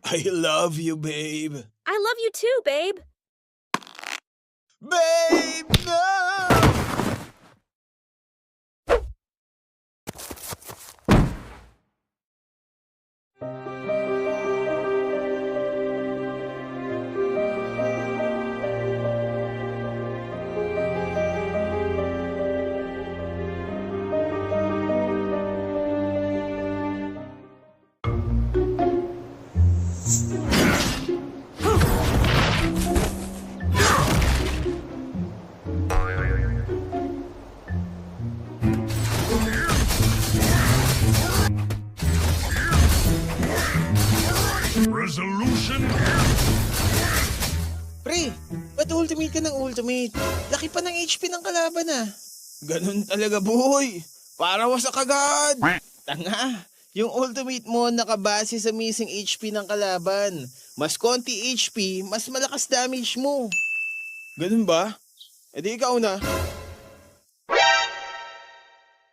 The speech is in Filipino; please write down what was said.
I love you, babe. I love you too, babe. Babe, no! Resolution. Pre, ba't ultimate ka ng ultimate? Laki pa ng HP ng kalaban ah. Ganun talaga, boy. Para wasak agad. Tanga, yung ultimate mo nakabase sa missing HP ng kalaban. Mas konti HP, mas malakas damage mo. Ganun ba? E di ikaw na.